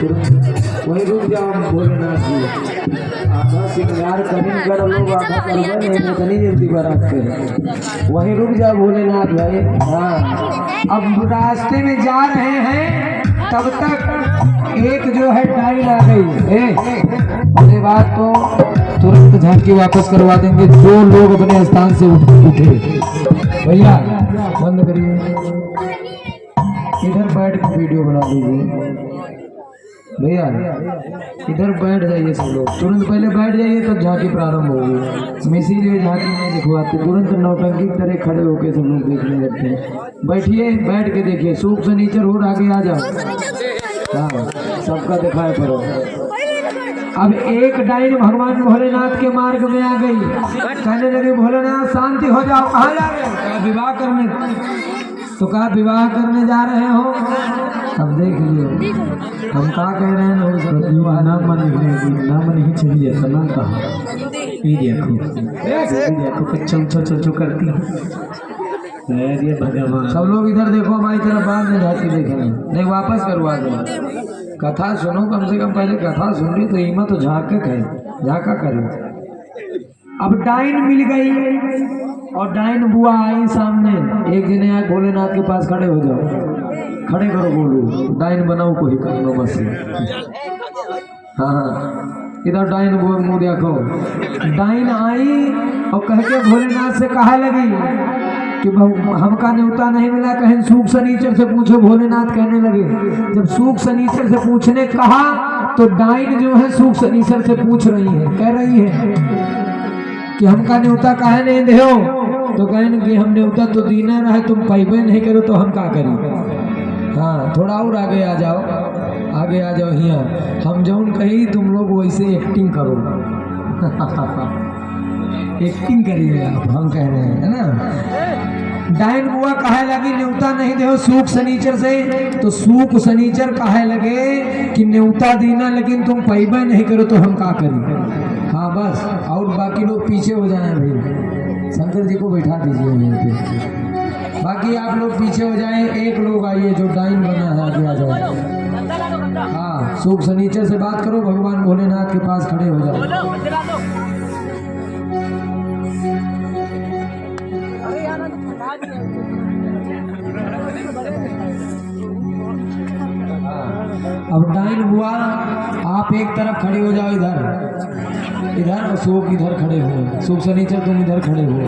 वही रुक जाओ भोलेनाथ जी। आधा श्रृंगार कहीं कर लोग आधा करवे नहीं तो नहीं जल्दी बारात के वहीं रुक जाओ भोलेनाथ भाई। हाँ अब रास्ते में जा रहे हैं तब तक एक जो है डाइन आ गई। उसके बाद तो तुरंत झांकी वापस करवा देंगे। जो लोग अपने स्थान से उठे भैया बंद करिए, इधर बैठ के वीडियो बना दीजिए भैया, इधर बैठ जाइए सब लोग, तुरंत पहले बैठ जाइए तब झांकी प्रारंभ होगी। हम इसीलिए झांकी नहीं दिखवाते, तुरंत नौटंकी की तरह खड़े होके सब लोग देखने लगते हैं। बैठिए, बैठ के देखिए, सूप से नीचे रोड आगे आ जाओ। हाँ सबका दिखाए पड़ो। अब एक डाइन भगवान भोलेनाथ के मार्ग में आ गई, कहने लगे भोलेनाथ शांति हो जाओ। कहाँ जा रहे हो? विवाह करने। तो कहा विवाह करने जा रहे हो? अब देख लियो हम क्या कह रहे हैं। विवाह नाम नहीं चाहिए तो नाम कहा देखो चो करती है भगवान। सब लोग इधर देखो, हमारी तरफ बाद में जाती देखेंगे नहीं, वापस करवा दो। कथा सुनो, कम से कम पहले कथा सुन रही तो हिम्मत तो झाका करे। अब डाइन मिल गई और डाइन बुआ आई सामने। एक जने आए भोलेनाथ के पास, खड़े हो जाओ, खड़े करो, बोलो डाइन बनाओ कोई करनो बस। हाँ इधर डाइन बुआ मुँह देखो। डाइन आई और कह के भोलेनाथ से कहा लगी कि हमका न्योता नहीं मिला, कहीं सूख शनीचर से पूछो। भोलेनाथ कहने लगे, जब सूख शनीचर से पूछने कहा तो डाइन जो है सूख शनीचर से पूछ रही है, कह रही है कि हमका न्योता काहे नहीं दे हो। तो कहें कि हम न्योता तो दीना रहे, तुम पैबे नहीं करो तो हम क्या करें। हाँ थोड़ा और आगे आ जाओ, आगे आ जाओ। यहाँ हम जौन कही तुम लोग वैसे एक्टिंग करो। एक्टिंग करिए आप, हम कह रहे हैं, है ना। डाइन बुआ कहे लगी न्योता नहीं दे सूख शनीचर से, तो सूख शनीचर कहे लगे कि न्योता दीना लेकिन तुम पैबे नहीं करो तो हम क्या करें। हाँ बस, और बाकी लोग पीछे हो जाएं भाई, शंकर जी को बैठा दीजिए यहीं पे, बाकी आप लोग पीछे हो जाएं। एक लोग आइए जो डाइन बना है, आगे आ जाए। हाँ सूख शनीचर से बात करो, भगवान भोलेनाथ के पास खड़े हो जाओ। अब डाइन हुआ, आप एक तरफ खड़े हो जाओ, इधर और सूख इधर खड़े हो, सूख शनीचर तुम इधर खड़े हो,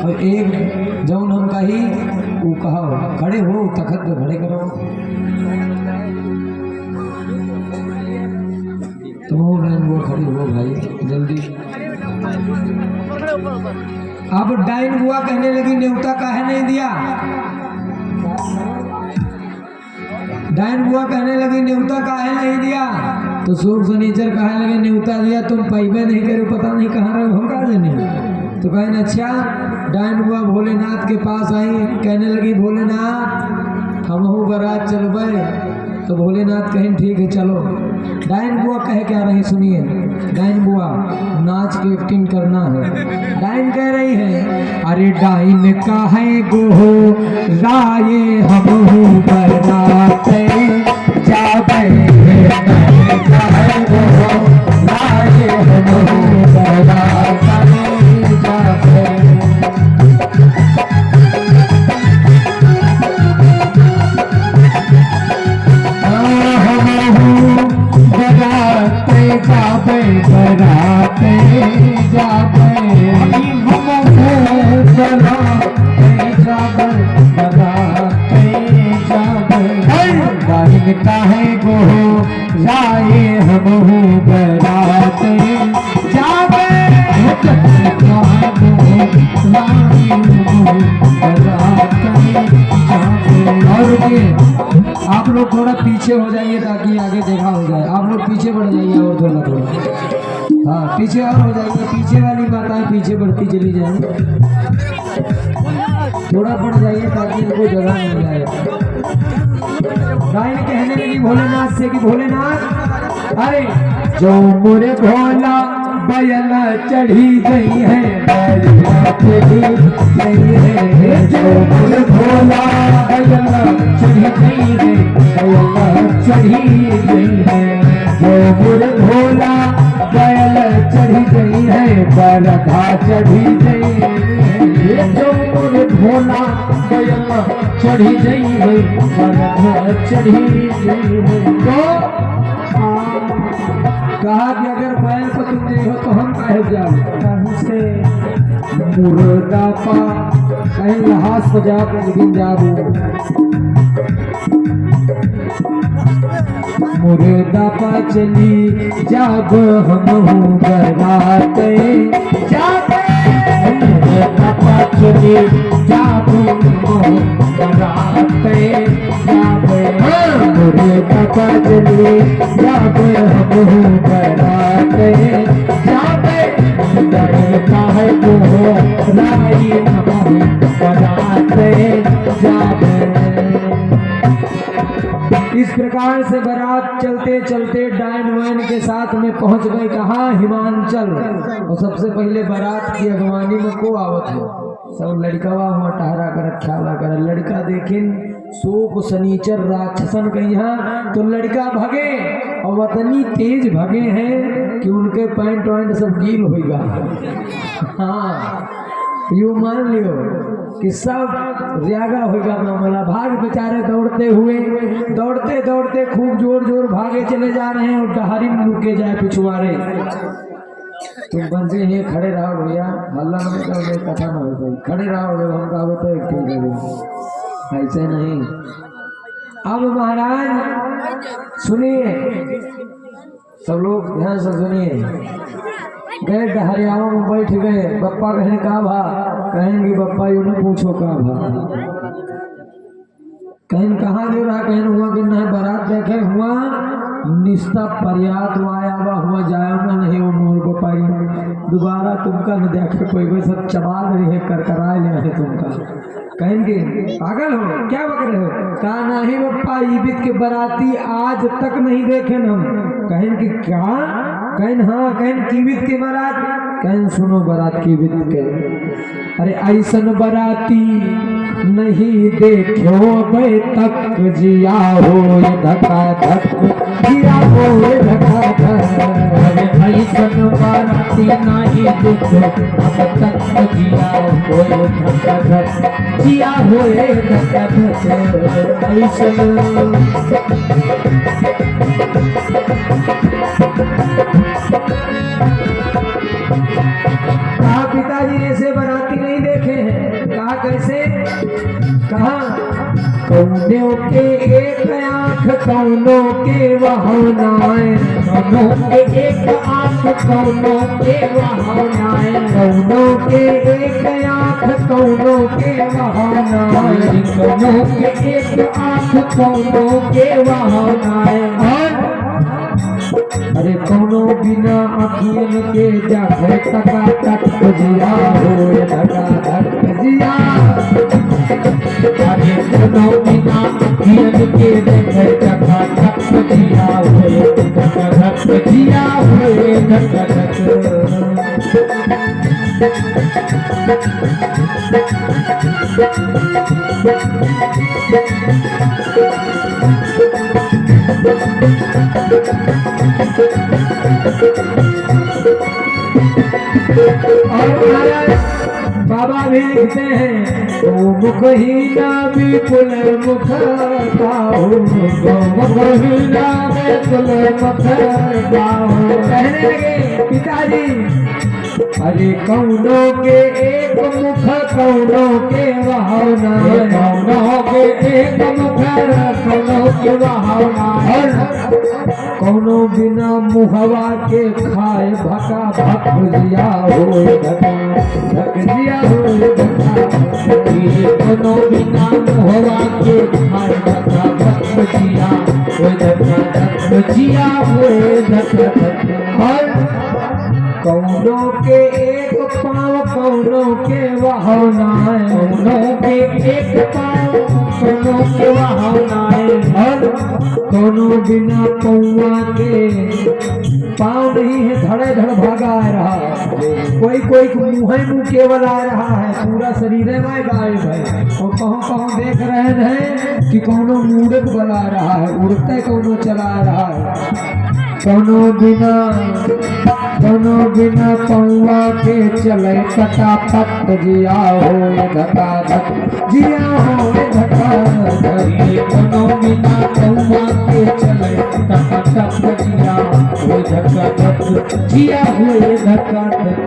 और एक जौन हम कही वो कहो खड़े हो, तखत पे खड़े करो। तुम हो डाइन वो खड़े हो भाई जल्दी। अब डाइन हुआ कहने लगी न्योता काहे नहीं दिया। डाइन बुआ कहने लगी न्योता काहे नहीं दिया। तो सूख शनीचर कहने लगे न्योता दिया, तुम पैबे नहीं करो, पता नहीं कहाँ रहे हो, का जाने। तो कहने अच्छा। डाइन बुआ भोलेनाथ के पास आई, कहने लगी भोलेनाथ हम हो बारात चलबे। तो भोलेनाथ कहें ठीक है चलो। डाइन बुआ कहे क्या रही सुनिए। डाइन बुआ नाच के एक्टिंग करना है। डाइन कह रही है अरे डाइन काहे गो राये हम हो बारात जाबे, काहे गो राये हम हो बारात जाबे। जाबे बराते जाबे डाइन काहे गो राये हम हो बराते जाबे, आप लोग थोड़ा पीछे हो जाइए ताकि आगे देखा हो जाए। आप लोग पीछे बढ़ जाइए और थोड़ा। हाँ पीछे और हो जाइए, पीछे वाली माताएं पीछे बढ़ती चली जाए, थोड़ा बढ़ जाइए ताकि इनको जगह मिल जाए। डाइन कहने लगी भोलेनाथ से कि भोलेनाथ अरे जो मोरे भोला बयला चढ़ी गई है, चढ़ी गई है, जो मोरे भोला बयला चढ़ी गई है, बयला चढ़ी गई है। गधा चढ़ी जई जो मोर भोला गया चढ़ी जई गधा चढ़ी जई तो कहा कि अगर बैल पर तुम नहीं हो तो हम काहे जाओ कहीं से मुर्दा पा कहीं लहास को जा लेकिन जाबू मुर्दा पा चली जब हम हूँ बराते जाते मुर्दा पा चली जब हम बराते जाते मुर्दा पा चली जब हम हूँ बराते जाते डरता है तो राई हम बराते जाते। इस प्रकार से बारात चलते चलते डायन वाइन के साथ में पहुंच गए कहाँ हिमांचल। और सबसे पहले बारात की अगवानी में को आवत है सब लड़कवा हुआ टहरा कर ख्याला कर लड़का देखें शोक सनीचर राक्षसन के यहाँ तो लड़का भगे और वतनी तेज भगे हैं कि उनके पैंट वैंट सब गील होगा। हाँ यू मान लियो कि सब रियागा होगा मामला। भाग बेचारे दौड़ते हुए दौड़ते दौड़ते खूब जोर जोर भागे चले जा रहे हैं और डहारी में रुके जाए पिछुआरे। तुम बंसे ही खड़े रहो भैया हल्ला में कथा ना हो गई खड़े रहो जब हम कहो तो एक ऐसे नहीं। अब महाराज सुनिए सब लोग ध्यान से सुनिए। गए डहरियाओं में बैठ गए बप्पा कहने का भा कहेंगे बप्पा यू न पूछो का भा कहीं कहाँ दे रहा कहीं हुआ कि नहीं बारात देखे हुआ निस्ता पर्यात आया हुआ जाया ना नहीं वो मोर को पाई दोबारा तुमका न देखे कोई सब चबा रही है करकराए ले है तुमका कहेंगे पागल हो क्या बक रहे हो कहा नहीं बप्पा ईबित के बाराती आज तक नहीं देखे हम कहेंगे क्या कहन हाँ कहन कीबित के बारात कहन सुनो बारात कीबित के अरे ऐसन बाराती नहीं देखो बे तक जिया हो धका धक जिया हो धका धक अरे ऐसन बाराती नहीं देखो अब तक जिया हो धका धक जिया हो धका धक ऐसन। कहा पिताजी ऐसे बाराती नहीं देखे हैं। कहा कैसे कहा कौनों के एक आंख कौनों के वहानाए कौनों के एक आंख कौनों के वहानाए कौनों के एक आंख कौनों के वहानाए कौनों के एक आंख कौनों के वहानाए। अरे कौनो बिना अखियन के जागे टका टक जिया हो टका टक जिया अरे कौनो बिना अखियन के देखे टका टक जिया हो टका टक जिया हो टका टक। बाबा भी लिखते हैं ओ मुखहीना विपुल मुख गाओ मुखहीना विपुल मुख गाओ। कहने लगे पिताजी अरे कौनों के एक मुख कौनों के वहाना कौनों के एक मुख कौनों के वहाना कौनो बिना मुहवा के खाए भका भक जिया हो धक जिया हो कौनो बिना मुहवा के खाए भका भक जिया हो धक जिया हो धक। कौनों के एक पाँव कौनों के वहानाए कौनों के एक पाँव कौनों के वहानाए कौनों बिना पौआ के पाँव नहीं है धड़े धड़ भागा आ रहा है कोई कोई मुँह मुँह केवल आ रहा है पूरा शरीर में गायब है और कहूँ कहूँ देख रहे हैं कि कौनों मूर्ख बना रहा है उड़ते कौनों चला रहा है कौनों बिना दोनों बिना पौआ के चले कटापट जिया हो धका धक जिया हो धका धक दोनों बिना पौआ के चले कटापट जिया हो धका धक जिया हो धका धक।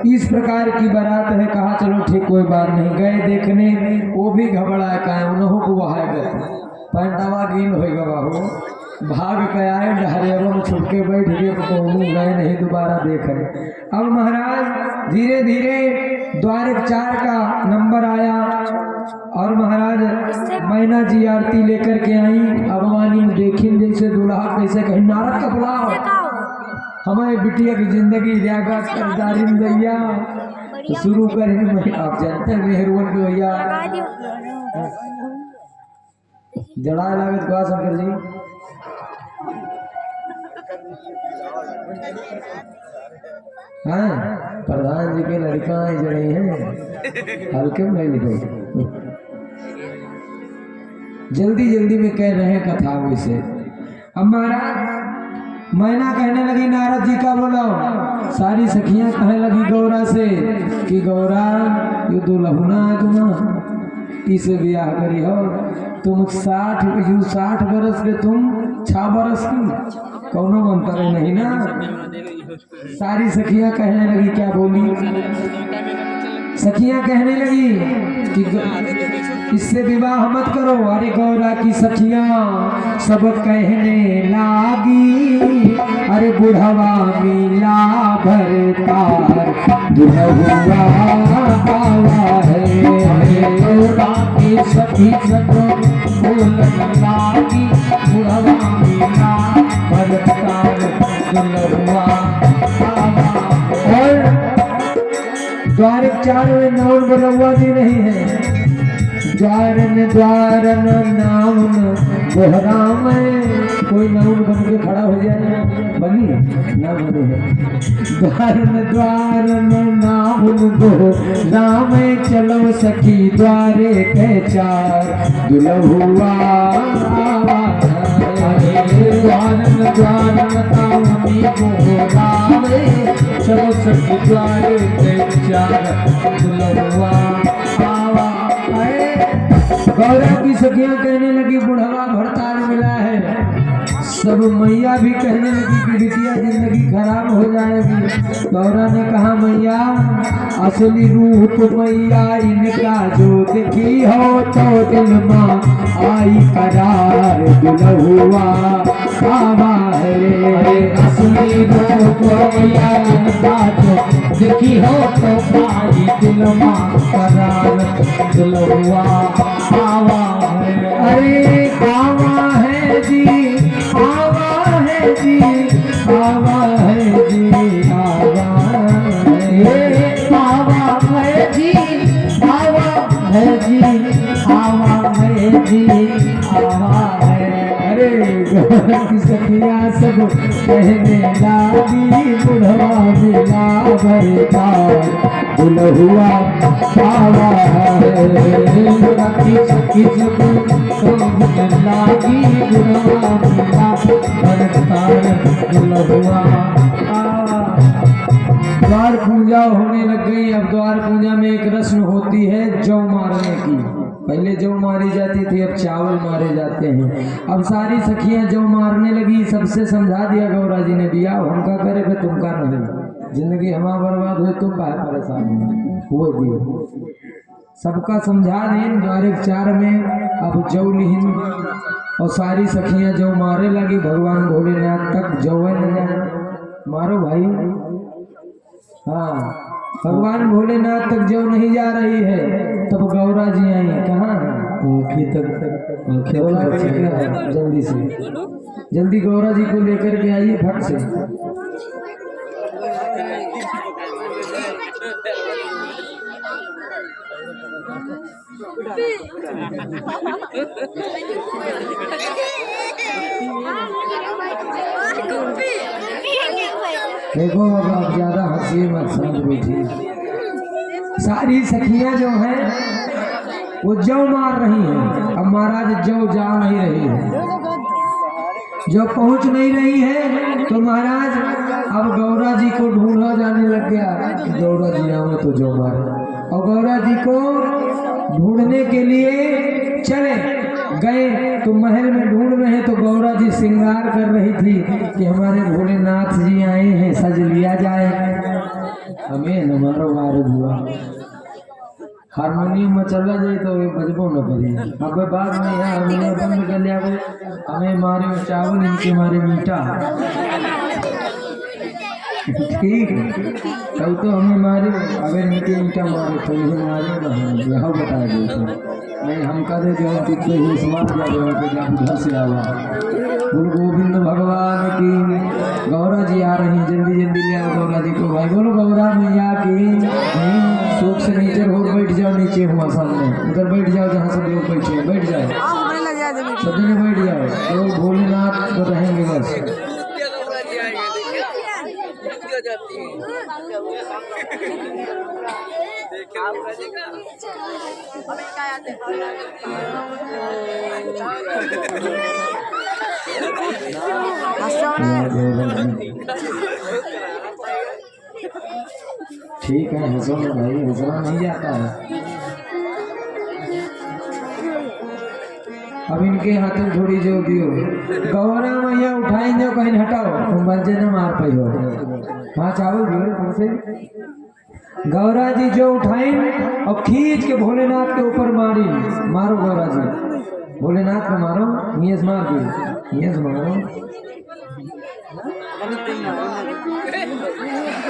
इस प्रकार की बारात है। कहा चलो ठीक कोई बात नहीं। गए देखने, वो भी घबराए का उन्हों को वहां गए पैंटावा गिन होगा बाबू भाग के आए डहरेरों में छुप के बैठ गए तो गए नहीं दोबारा देख रहे। अब महाराज धीरे धीरे द्वार 4 का नंबर आया और महाराज मैना जी आरती लेकर के आई। अगवानी में देखी जैसे दूल्हा कैसे कहीं नारद का बुलाओ हमारे बिटिया की जिंदगी जागत करदारी दैया तो शुरू करें। आप जानते हैं मेहरवन के भैया जड़ा लागत कहा शंकर जी हाँ प्रधान जी के लड़का जड़े हैं हल्के में नहीं लिखो जल्दी जल्दी में कह रहे हैं कथा वैसे। अब महाराज मैना कहने लगी नारद जी का बोलो। सारी सखियां कहने लगी गौरा से कि गौरा ये दुल्हना है तुम इसे ब्याह करी हो तुम 60 बरस के तुम 6 बरस की कौनो अंतर नहीं ना। सारी सखियां कहने लगी क्या बोली सखियां कहने लगी कि इससे विवाह मत करो। अरे गौरा की सखियां सब कहने लागी अरे बुढ़वा मिला भरतार दुल्हुआ आवा है गौरा की सखी सब बोलन लागी बुढ़वा मिला भरतार दुल्हुआ आवा। और द्वार 4 में नाउन बरवा भी नहीं है। द्वारन नाउन दोहरा में कोई नाउन बन के खड़ा हो जाए बनी ना बने है। द्वारन नाउन दोहरा में चलो सखी द्वारे के 4 दुल्हुआ द्वारन तावनी दोहरा में चलो सखी द्वारे के 4 दुल्हुआ आवा। गौरा की सखियां कहने लगी बुढ़वा भरतार मिला है। सब मैया भी कहने लगी कि बिटिया जिंदगी खराब हो जाएगी। गौरा ने कहा मैया असली रूप मैया इनका जो देखी हो तो दिल माँ आई करार दुल्हुआ आवा है। असली रूप मैया इनका जो देखी हो तो आई दिल माँ करार दुल्हुआ आवा है। अरे आवा है जी आवा है जी आवा है जी आवा है आवा है जी आवा है जी आवा है जी आवा है। अरे की सखियां सब कहने लागी बुढ़वा मिला भरतार दुल्हुआ आवा है। सखी सब कहने लागी बुढ़वा मिला भरतार दुल्हुआ आवा। द्वार पूजा होने लग गई। अब द्वार पूजा में एक रस्म होती है जौ मारने की। पहले जौ मारी जाती थी अब चावल मारे जाते हैं। अब सारी सखियां जौ मारने लगी। सबसे समझा दिया गौरा जी ने दिया हमका करे फिर तुमका नहीं जिंदगी हमारा बर्बाद हुए तुम काहे परेशान हुए दियो। सबका समझा दें। द्वार 4 में अब जौ लिहिन और सारी सखियां जौ मारे लगी। भगवान भोलेनाथ तक जौ न जाए मारो भाई। हाँ भगवान भोलेनाथ तक जौ नहीं जा रही है तब गौरा जी आई। कहाँ जल्दी से जल्दी गौरा जी को लेकर के आइए फट से। देखो अब आप ज्यादा हंसी मत समझ बैठी। सारी सखियां जो हैं वो जौ मार रही हैं। अब महाराज जौ जा नहीं रही है। जो पहुंच नहीं रही है तो महाराज अब गौरा जी को ढूंढा जाने लग गया। गौरा जी आओ तो जो मारे, और गौरा जी को ढूंढने के लिए चले गए तो महल में ढूंढ रहे तो गौरा जी श्रृंगार कर रही थी कि हमारे भोलेनाथ जी आए हैं, सज लिया जाए। हमें न मारो मारो हुआ, हारमोनियम में चला जाए तो बजबो न करे। अब बाद में यहाँ हारमोनियम बंद कर लिया, हमें मारे चावल इनके मारे मीठा। ठीक कल तो हमें मारे, अगर इनके ईटा मारे तो इन्हें मारे यह बता दे नहीं हम का दे जो कितने ही स्मार्ट जा उधर से आवा। गुरु गोविंद भगवान की। गौरा जी आ रही, जल्दी जल्दी ले आओ गौरा जी को। भाई बोलो गौरा मैया की। सुख से नीचे हो, बैठ जाओ, नीचे हुआ सामने उधर बैठ जाओ जहाँ सब लोग बैठे हैं, बैठ जाओ सब जने बैठ जाओ। लोग भोलेनाथ तो रहेंगे बस। ठीक है, हंसो ना भाई, हंसना नहीं जाता है। अब इनके हाथों थोड़ी जो दियो गौरा मैया उठाई जो कहीं हटाओ तुम बच्चे न मार पाई हो। हाँ चावल दियो तुमसे। गौरा जी जो उठाई और खींच के भोलेनाथ के ऊपर मारी। मारो गौरा जी, भोलेनाथ को मारो, नीयस मार दो, नीयस मारो।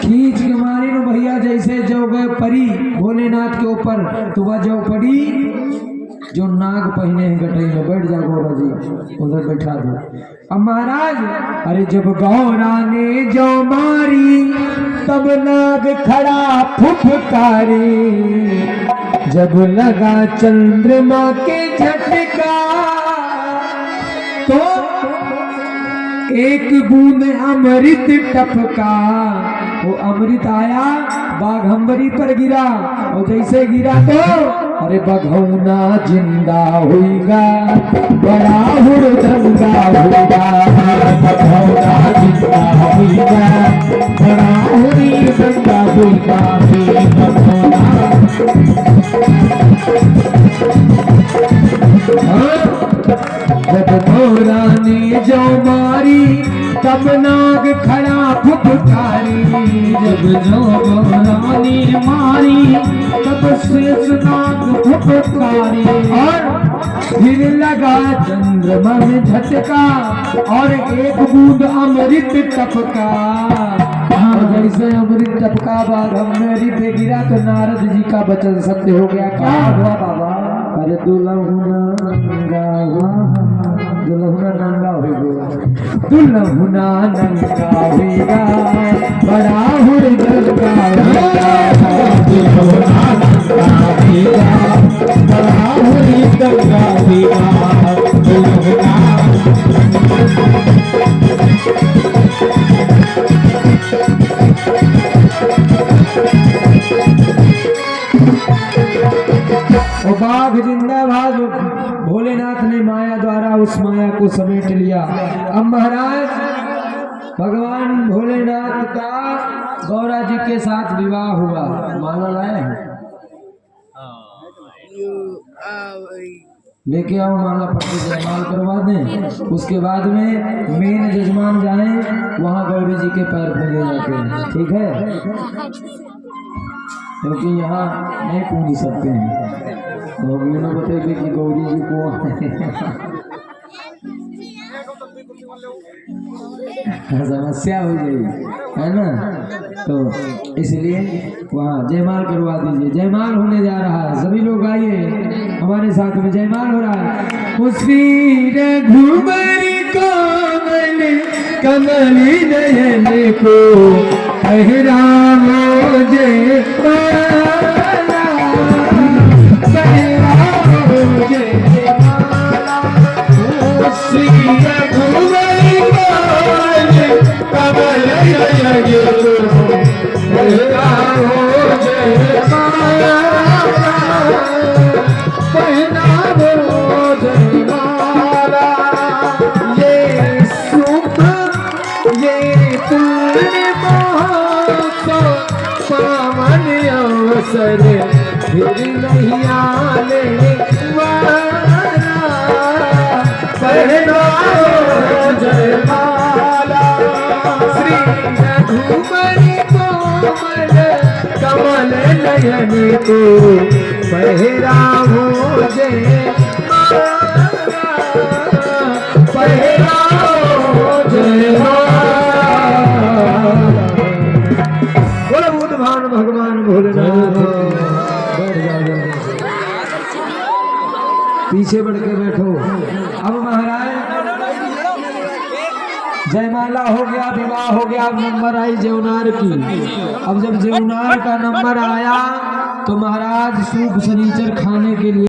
खींच के मारी नो भैया, जैसे जो गए परी भोलेनाथ के ऊपर तो वह जो पड़ी जो नाग पहने हैं गटई में। बैठ जाओ गौरा जी, उधर बैठा दो। अब महाराज अरे जब गौरा ने जो मारी तब नाग खड़ा फुफकारी। जब लगा चंद्रमा के झटका तो एक बूंद अमृत टपका। वो अमृत आया बाघंबरी पर गिरा, और जैसे गिरा तो अरे बघौना जिंदा हुईगा, बड़ा हुड़दंगा हुईगा। बघौना जिंदा हुईगा, बड़ा हुड़दंगा हुईगा। जब गौरा ने जो मारी तब नाग खड़ा फुफकारी। जब जो गौरा ने मारी तब शेष नाग फुफकारी। और फिर लगा चंद्रमा में झटका और एक बूंद अमृत टपका। जैसे अमृत टपका बाघंबरी पे गिरा तो नारद जी का वचन सत्य हो गया। क्या हुआ बाबा? अरे दुल्हुना नंगा हुआ, दुल्हुना नंगा होगा, दुल्हुना नंगा होगा, बड़ा हुड़दंगा होगा। दुल्हुना नंगा होगा, बड़ा हुड़दंगा होगा। दुल्हुना बाघ जिंदाबाद। भोलेनाथ ने माया द्वारा उस माया को समेट लिया। अब महाराज भगवान भोलेनाथ का गौरा जी के साथ विवाह हुआ। माला लाए हैं, लेके आओ माला, पट्टी जयमाल करवा दें। उसके बाद में मेन जजमान जाए वहाँ गौरी जी के पैर पूजे जाके, ठीक है? क्योंकि यहाँ नहीं पूज सकते हैं। तो बताइए कि गौरी जी को समस्या हो गई है ना, तो इसलिए वहाँ जयमाल करवा दीजिए। जयमाल होने जा रहा है, सभी लोग आइए हमारे साथ में, जयमाल हो रहा है। उसी घुमरी कोमल कमली नयन को पहराओ जयमाला, पहराओ जयमाला। उसी घुमरी कोमल कमल नयन को पहराओ जयमाला, पहनाओ जयमाला। ये ये पूर्णिमा को पावन अवसर फिर नहीं आने वाला। पहनाओ जयमाला श्री रघुबरी कोमल कमल नयन को पहराओ जयमाला। पहराओ जयमाला। बोलो बुद्धवान भगवान भोलेनाथ। बैठ जाओ जल्दी से, पीछे बढ़ के बैठो। अब महाराज जयमाला हो गया, विवाह हो गया, अब नंबर आई जेवनार की। अब जब जेवनार का नंबर आया तो महाराज सूप शनीचर खाने के लिए